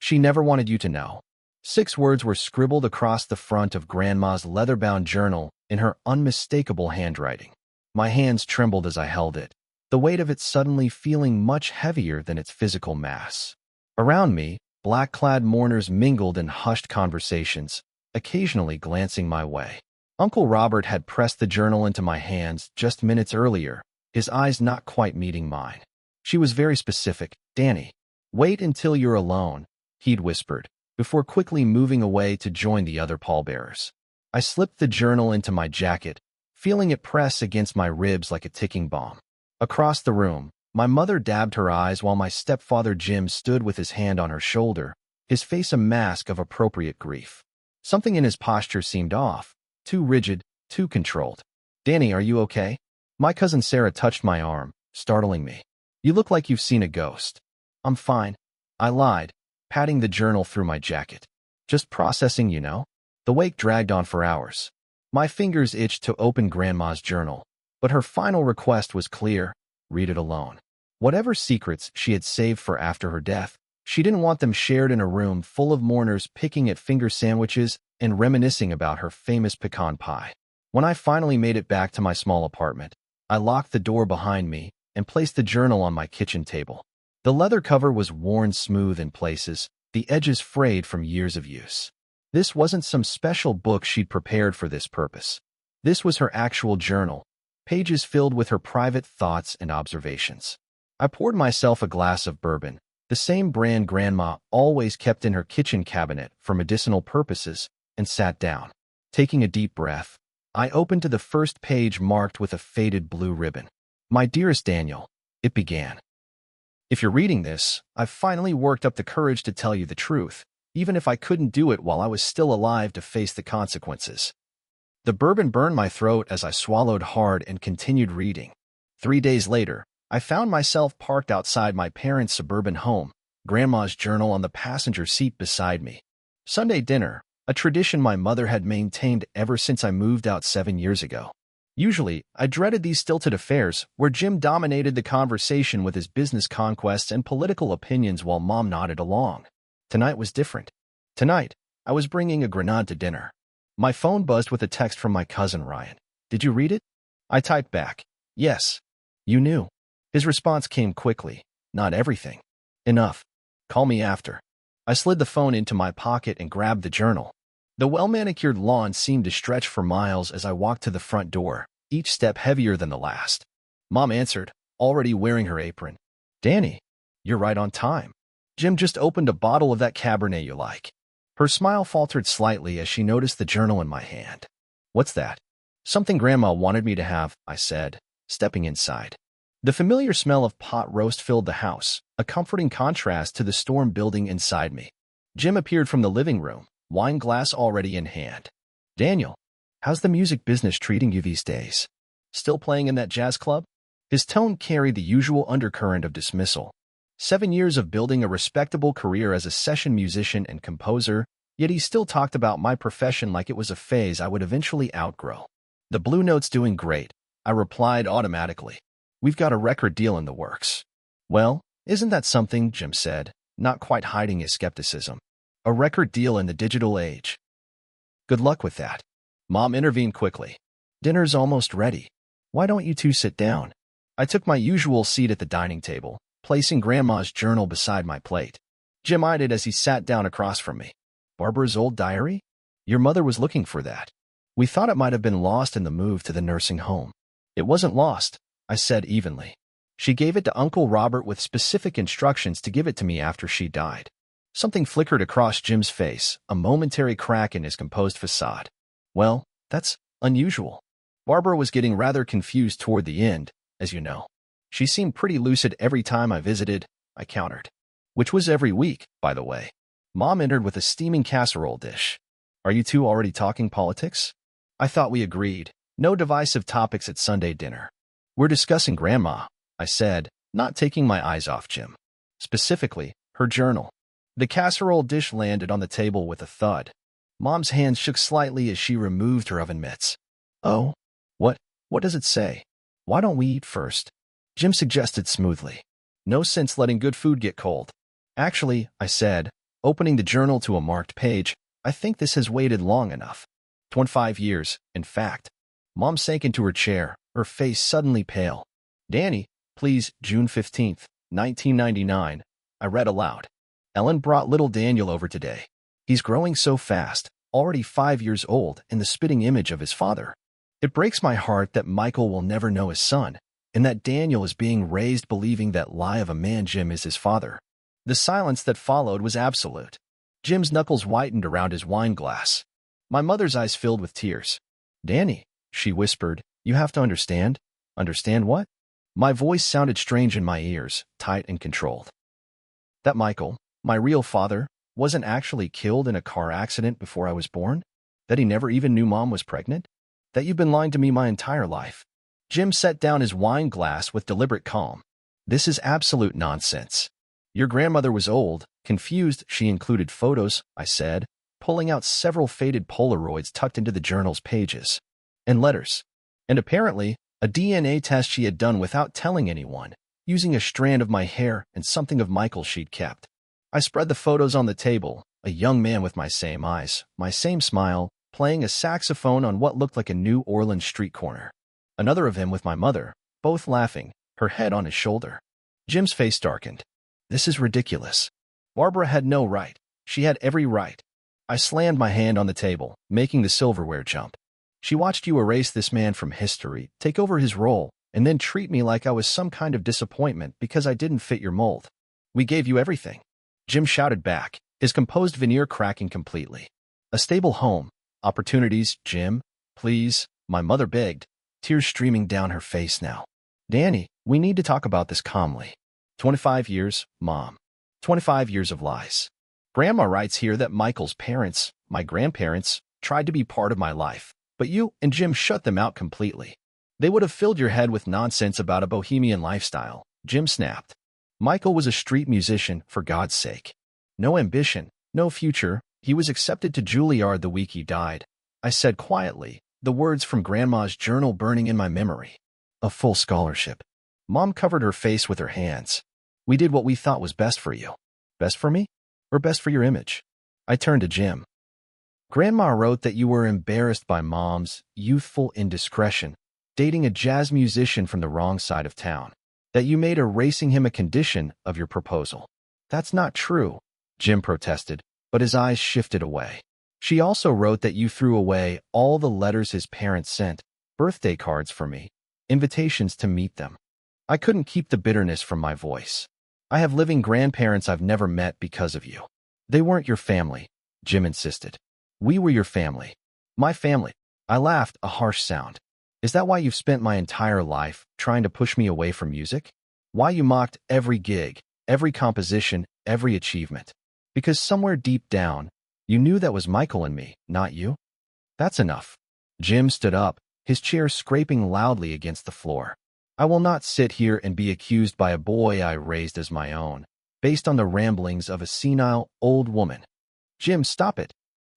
She never wanted you to know. 6 words were scribbled across the front of Grandma's leather-bound journal in her unmistakable handwriting. My hands trembled as I held it, the weight of it suddenly feeling much heavier than its physical mass. Around me, black-clad mourners mingled in hushed conversations, occasionally glancing my way. Uncle Robert had pressed the journal into my hands just minutes earlier, his eyes not quite meeting mine. She was very specific. "Danny, wait until you're alone," he'd whispered, before quickly moving away to join the other pallbearers. I slipped the journal into my jacket, feeling it press against my ribs like a ticking bomb. Across the room, my mother dabbed her eyes while my stepfather Jim stood with his hand on her shoulder, his face a mask of appropriate grief. Something in his posture seemed off, too rigid, too controlled. "Danny, are you okay?" My cousin Sarah touched my arm, startling me. "You look like you've seen a ghost." "I'm fine," I lied, patting the journal through my jacket. "Just processing, you know." The wake dragged on for hours. My fingers itched to open Grandma's journal, but her final request was clear: read it alone. Whatever secrets she had saved for after her death, she didn't want them shared in a room full of mourners picking at finger sandwiches and reminiscing about her famous pecan pie. When I finally made it back to my small apartment, I locked the door behind me and placed the journal on my kitchen table. The leather cover was worn smooth in places, the edges frayed from years of use. This wasn't some special book she'd prepared for this purpose. This was her actual journal, pages filled with her private thoughts and observations. I poured myself a glass of bourbon, the same brand Grandma always kept in her kitchen cabinet for medicinal purposes, and sat down. Taking a deep breath, I opened to the first page marked with a faded blue ribbon. "My dearest Daniel," it began. "If you're reading this, I've finally worked up the courage to tell you the truth, even if I couldn't do it while I was still alive to face the consequences." The bourbon burned my throat as I swallowed hard and continued reading. 3 days later, I found myself parked outside my parents' suburban home, Grandma's journal on the passenger seat beside me. Sunday dinner, a tradition my mother had maintained ever since I moved out 7 years ago. Usually, I dreaded these stilted affairs where Jim dominated the conversation with his business conquests and political opinions while Mom nodded along. Tonight was different. Tonight, I was bringing a grenade to dinner. My phone buzzed with a text from my cousin Ryan. "Did you read it?" I typed back, "Yes." "You knew." His response came quickly. "Not everything." "Enough. Call me after." I slid the phone into my pocket and grabbed the journal. The well-manicured lawn seemed to stretch for miles as I walked to the front door, each step heavier than the last. Mom answered, already wearing her apron. "Danny, you're right on time. Jim just opened a bottle of that Cabernet you like." Her smile faltered slightly as she noticed the journal in my hand. "What's that?" "Something Grandma wanted me to have," I said, stepping inside. The familiar smell of pot roast filled the house, a comforting contrast to the storm building inside me. Jim appeared from the living room, wine glass already in hand. "Daniel, how's the music business treating you these days? Still playing in that jazz club?" His tone carried the usual undercurrent of dismissal. 7 years of building a respectable career as a session musician and composer, yet he still talked about my profession like it was a phase I would eventually outgrow. "The Blue Note's doing great," I replied automatically. "We've got a record deal in the works." "Well, isn't that something?" Jim said, not quite hiding his skepticism. "A record deal in the digital age. Good luck with that." Mom intervened quickly. "Dinner's almost ready. Why don't you two sit down?" I took my usual seat at the dining table, placing Grandma's journal beside my plate. Jim eyed it as he sat down across from me. "Barbara's old diary? Your mother was looking for that. We thought it might have been lost in the move to the nursing home." "It wasn't lost," I said evenly. "She gave it to Uncle Robert with specific instructions to give it to me after she died." Something flickered across Jim's face, a momentary crack in his composed facade. "Well, that's unusual." Barbara was getting rather confused toward the end, as you know. "She seemed pretty lucid every time I visited," I countered. "Which was every week, by the way." Mom entered with a steaming casserole dish. "Are you two already talking politics?" I thought we agreed. No divisive topics at Sunday dinner. "We're discussing Grandma," I said, not taking my eyes off Jim. "Specifically, her journal." The casserole dish landed on the table with a thud. Mom's hands shook slightly as she removed her oven mitts. "Oh? What does it say? Why don't we eat first?" Jim suggested smoothly. "No sense letting good food get cold." "Actually," I said, Opening the journal to a marked page, I think this has waited long enough. 25 years, in fact. Mom sank into her chair, her face suddenly pale. Danny, please, June 15th, 1999. I read aloud. Ellen brought little Daniel over today. He's growing so fast, already 5 years old and the spitting image of his father. It breaks my heart that Michael will never know his son, and that Daniel is being raised believing that lie of a man Jim is his father. The silence that followed was absolute. Jim's knuckles whitened around his wine glass. My mother's eyes filled with tears. Danny, she whispered, you have to understand. Understand what? My voice sounded strange in my ears, tight and controlled. That Michael, my real father, wasn't actually killed in a car accident before I was born? That he never even knew Mom was pregnant? That you've been lying to me my entire life? Jim set down his wine glass with deliberate calm. This is absolute nonsense. Your grandmother was old, confused. She included photos, I said, pulling out several faded Polaroids tucked into the journal's pages. And letters. And apparently, a DNA test she had done without telling anyone, using a strand of my hair and something of Michael's she'd kept. I spread the photos on the table, a young man with my same eyes, my same smile, playing a saxophone on what looked like a New Orleans street corner. Another of him with my mother, both laughing, her head on his shoulder. Jim's face darkened. This is ridiculous. Barbara had no right. She had every right. I slammed my hand on the table, making the silverware jump. She watched you erase this man from history, take over his role, and then treat me like I was some kind of disappointment because I didn't fit your mold. We gave you everything. Jim shouted back, his composed veneer cracking completely. A stable home. Opportunities, Jim. Please, my mother begged, tears streaming down her face now. Danny, we need to talk about this calmly. 25 years, Mom. 25 years of lies. Grandma writes here that Michael's parents, my grandparents, tried to be part of my life, but you and Jim shut them out completely. They would have filled your head with nonsense about a bohemian lifestyle, Jim snapped. Michael was a street musician, for God's sake. No ambition, no future. He was accepted to Juilliard the week he died. I said quietly, the words from Grandma's journal burning in my memory. A full scholarship. Mom covered her face with her hands. We did what we thought was best for you. Best for me? Or best for your image? I turned to Jim. Grandma wrote that you were embarrassed by Mom's youthful indiscretion, dating a jazz musician from the wrong side of town. That you made erasing him a condition of your proposal. That's not true, Jim protested, but his eyes shifted away. She also wrote that you threw away all the letters his parents sent, birthday cards for me, invitations to meet them. I couldn't keep the bitterness from my voice. I have living grandparents I've never met because of you. They weren't your family, Jim insisted. We were your family. My family. I laughed, a harsh sound. Is that why you've spent my entire life trying to push me away from music? Why you mocked every gig, every composition, every achievement? Because somewhere deep down, you knew that was Michael and me, not you? That's enough. Jim stood up, his chair scraping loudly against the floor. I will not sit here and be accused by a boy I raised as my own, based on the ramblings of a senile, old woman. Jim, stop it.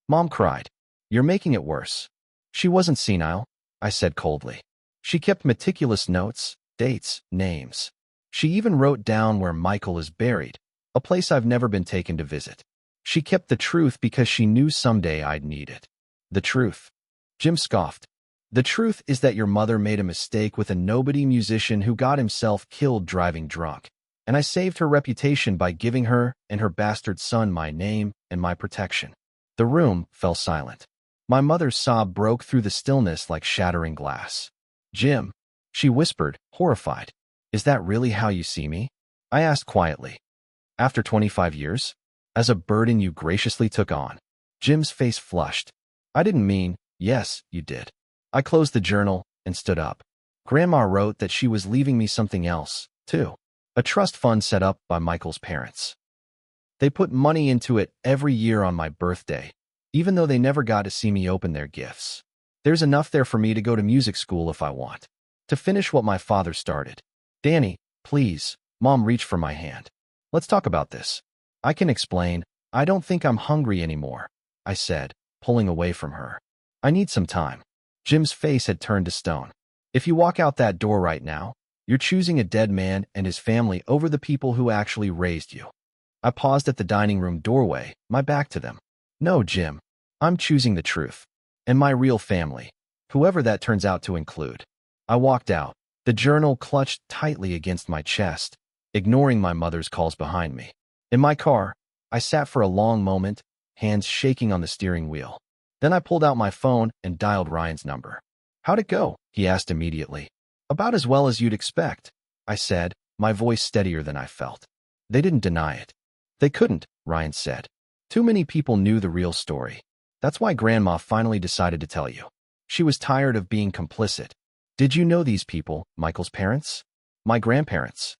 Mom cried. You're making it worse. She wasn't senile, I said coldly. She kept meticulous notes, dates, names. She even wrote down where Michael is buried, a place I've never been taken to visit. She kept the truth because she knew someday I'd need it. The truth. Jim scoffed. The truth is that your mother made a mistake with a nobody musician who got himself killed driving drunk, and I saved her reputation by giving her and her bastard son my name and my protection. The room fell silent. My mother's sob broke through the stillness like shattering glass. Jim, she whispered, horrified. Is that really how you see me? I asked quietly. After 25 years? As a burden you graciously took on. Jim's face flushed. I didn't mean, yes, you did. I closed the journal and stood up. Grandma wrote that she was leaving me something else, too. A trust fund set up by Michael's parents. They put money into it every year on my birthday, even though they never got to see me open their gifts. There's enough there for me to go to music school if I want. To finish what my father started. Danny, please. Mom reached for my hand. Let's talk about this. I can explain. I don't think I'm hungry anymore, I said, pulling away from her. I need some time. Jim's face had turned to stone. If you walk out that door right now, you're choosing a dead man and his family over the people who actually raised you. I paused at the dining room doorway, my back to them. No, Jim. I'm choosing the truth. And my real family. Whoever that turns out to include. I walked out, the journal clutched tightly against my chest, ignoring my mother's calls behind me. In my car, I sat for a long moment, hands shaking on the steering wheel. Then I pulled out my phone and dialed Ryan's number. How'd it go? He asked immediately. About as well as you'd expect, I said, my voice steadier than I felt. They didn't deny it. They couldn't, Ryan said. Too many people knew the real story. That's why Grandma finally decided to tell you. She was tired of being complicit. Did you know these people, Michael's parents? My grandparents.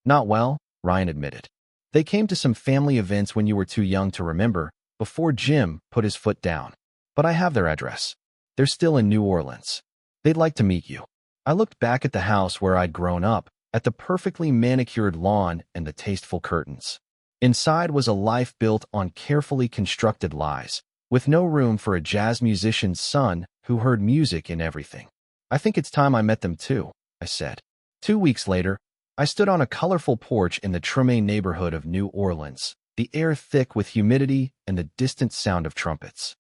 Not well, Ryan admitted. They came to some family events when you were too young to remember, before Jim put his foot down. But I have their address. They're still in New Orleans. They'd like to meet you. I looked back at the house where I'd grown up, at the perfectly manicured lawn and the tasteful curtains. Inside was a life built on carefully constructed lies, with no room for a jazz musician's son who heard music in everything. I think it's time I met them too, I said. 2 weeks later, I stood on a colorful porch in the Tremaine neighborhood of New Orleans, the air thick with humidity and the distant sound of trumpets.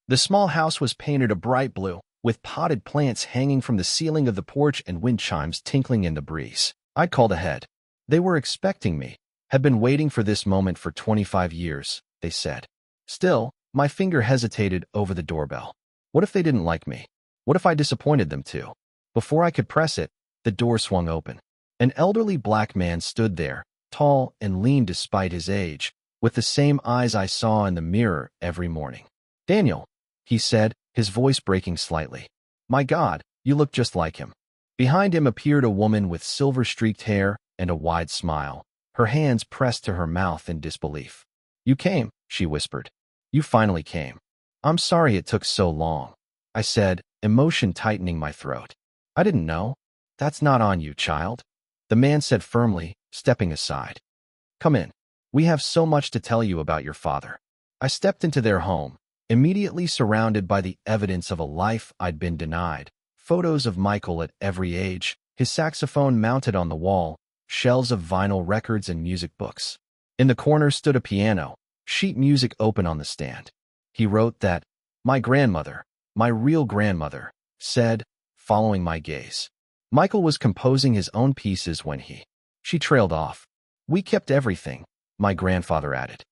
The small house was painted a bright blue, with potted plants hanging from the ceiling of the porch and wind chimes tinkling in the breeze. I called ahead. They were expecting me, had been waiting for this moment for 25 years, they said. Still, my finger hesitated over the doorbell. What if they didn't like me? What if I disappointed them too? Before I could press it, the door swung open. An elderly black man stood there, tall and lean despite his age, with the same eyes I saw in the mirror every morning. Daniel, he said, his voice breaking slightly. My God, you look just like him. Behind him appeared a woman with silver-streaked hair and a wide smile, her hands pressed to her mouth in disbelief. You came, she whispered. You finally came. I'm sorry it took so long, I said, emotion tightening my throat. I didn't know. That's not on you, child. The man said firmly, stepping aside. Come in. We have so much to tell you about your father. I stepped into their home, immediately surrounded by the evidence of a life I'd been denied. Photos of Michael at every age, his saxophone mounted on the wall, shelves of vinyl records and music books. In the corner stood a piano, sheet music open on the stand. He wrote that, my grandmother, my real grandmother, said, following my gaze. Michael was composing his own pieces when she trailed off. We kept everything, my grandfather added.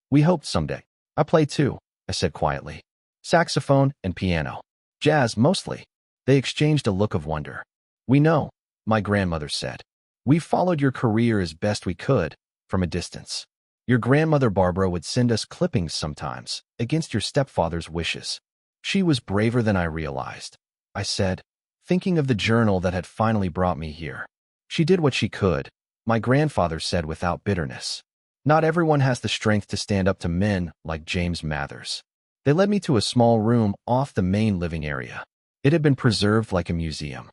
We hoped someday. I play too, I said quietly. Saxophone and piano. Jazz mostly. They exchanged a look of wonder. We know, my grandmother said. We followed your career as best we could, from a distance. Your grandmother Barbara would send us clippings sometimes, against your stepfather's wishes. She was braver than I realized, I said, thinking of the journal that had finally brought me here. She did what she could, my grandfather said without bitterness. Not everyone has the strength to stand up to men like James Mathers. They led me to a small room off the main living area. It had been preserved like a museum.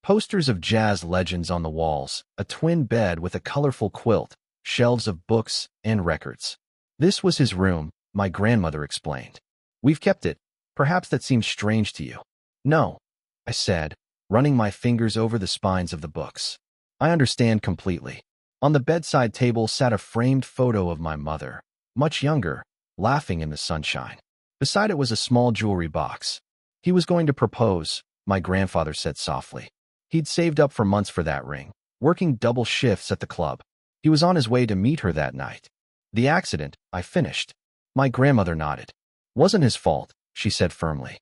Posters of jazz legends on the walls, a twin bed with a colorful quilt, shelves of books and records. This was his room, my grandmother explained. We've kept it. Perhaps that seems strange to you. No, I said, running my fingers over the spines of the books. I understand completely. On the bedside table sat a framed photo of my mother, much younger, laughing in the sunshine. Beside it was a small jewelry box. He was going to propose, my grandfather said softly. He'd saved up for months for that ring, working double shifts at the club. He was on his way to meet her that night. The accident, I finished. My grandmother nodded. Wasn't his fault, she said firmly.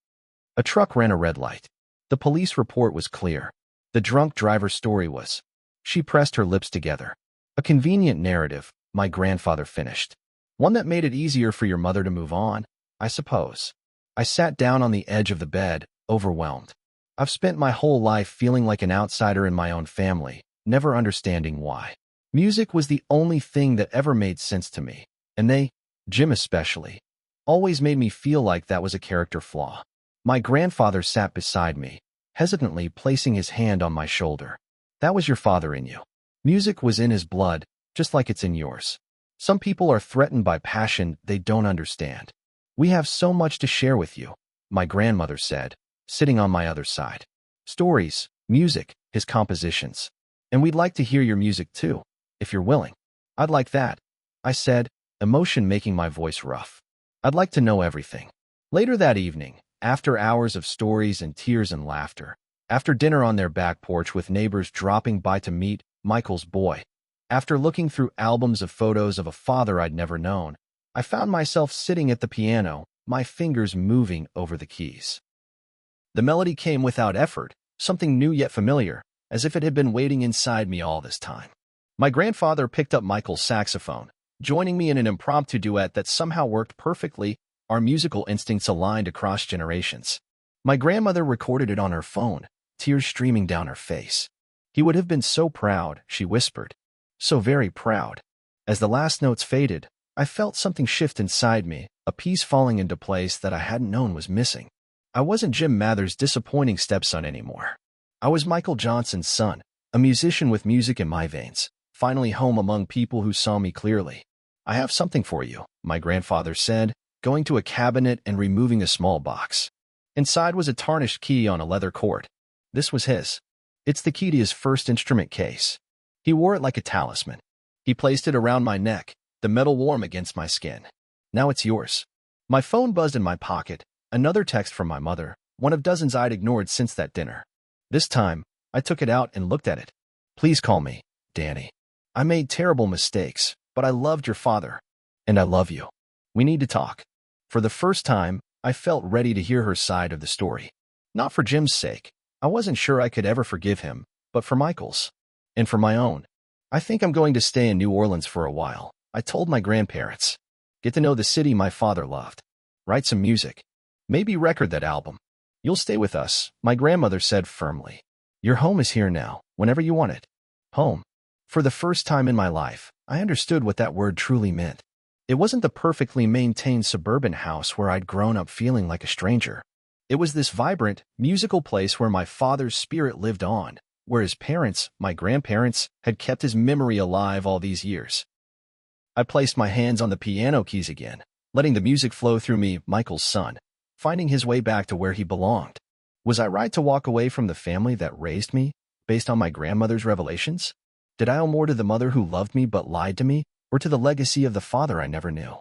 A truck ran a red light. The police report was clear. The drunk driver's story was. She pressed her lips together. A convenient narrative, my grandfather finished. One that made it easier for your mother to move on, I suppose. I sat down on the edge of the bed, overwhelmed. I've spent my whole life feeling like an outsider in my own family, never understanding why. Music was the only thing that ever made sense to me, and they, Jim especially, always made me feel like that was a character flaw. My grandfather sat beside me, hesitantly placing his hand on my shoulder. That was your father in you. Music was in his blood, just like it's in yours. Some people are threatened by passion they don't understand. We have so much to share with you, my grandmother said, sitting on my other side. Stories, music, his compositions. And we'd like to hear your music too, if you're willing. I'd like that, I said, emotion making my voice rough. I'd like to know everything. Later that evening, after hours of stories and tears and laughter, after dinner on their back porch with neighbors dropping by to meet Michael's boy, after looking through albums of photos of a father I'd never known, I found myself sitting at the piano, my fingers moving over the keys. The melody came without effort, something new yet familiar, as if it had been waiting inside me all this time. My grandfather picked up Michael's saxophone, joining me in an impromptu duet that somehow worked perfectly. Our musical instincts aligned across generations. My grandmother recorded it on her phone, tears streaming down her face. "He would have been so proud," she whispered. "So very proud." As the last notes faded, I felt something shift inside me, a piece falling into place that I hadn't known was missing. I wasn't Jim Mather's disappointing stepson anymore. I was Michael Johnson's son, a musician with music in my veins, finally home among people who saw me clearly. "I have something for you," my grandfather said, going to a cabinet and removing a small box. Inside was a tarnished key on a leather cord. This was his. It's the key to his first instrument case. He wore it like a talisman. He placed it around my neck, the metal warm against my skin. "Now it's yours." My phone buzzed in my pocket, another text from my mother, one of dozens I'd ignored since that dinner. This time, I took it out and looked at it. "Please call me Danny. I made terrible mistakes, but I loved your father. And I love you. We need to talk." For the first time, I felt ready to hear her side of the story. Not for Jim's sake. I wasn't sure I could ever forgive him, but for Michael's. And for my own. "I think I'm going to stay in New Orleans for a while," I told my grandparents. "Get to know the city my father loved. Write some music. Maybe record that album. You'll stay with us," my grandmother said firmly. "Your home is here now, whenever you want it." Home. For the first time in my life, I understood what that word truly meant. It wasn't the perfectly maintained suburban house where I'd grown up feeling like a stranger. It was this vibrant, musical place where my father's spirit lived on, where his parents, my grandparents, had kept his memory alive all these years. I placed my hands on the piano keys again, letting the music flow through me, Michael's son, finding his way back to where he belonged. Was I right to walk away from the family that raised me, based on my grandmother's revelations? Did I owe more to the mother who loved me but lied to me, or to the legacy of the father I never knew?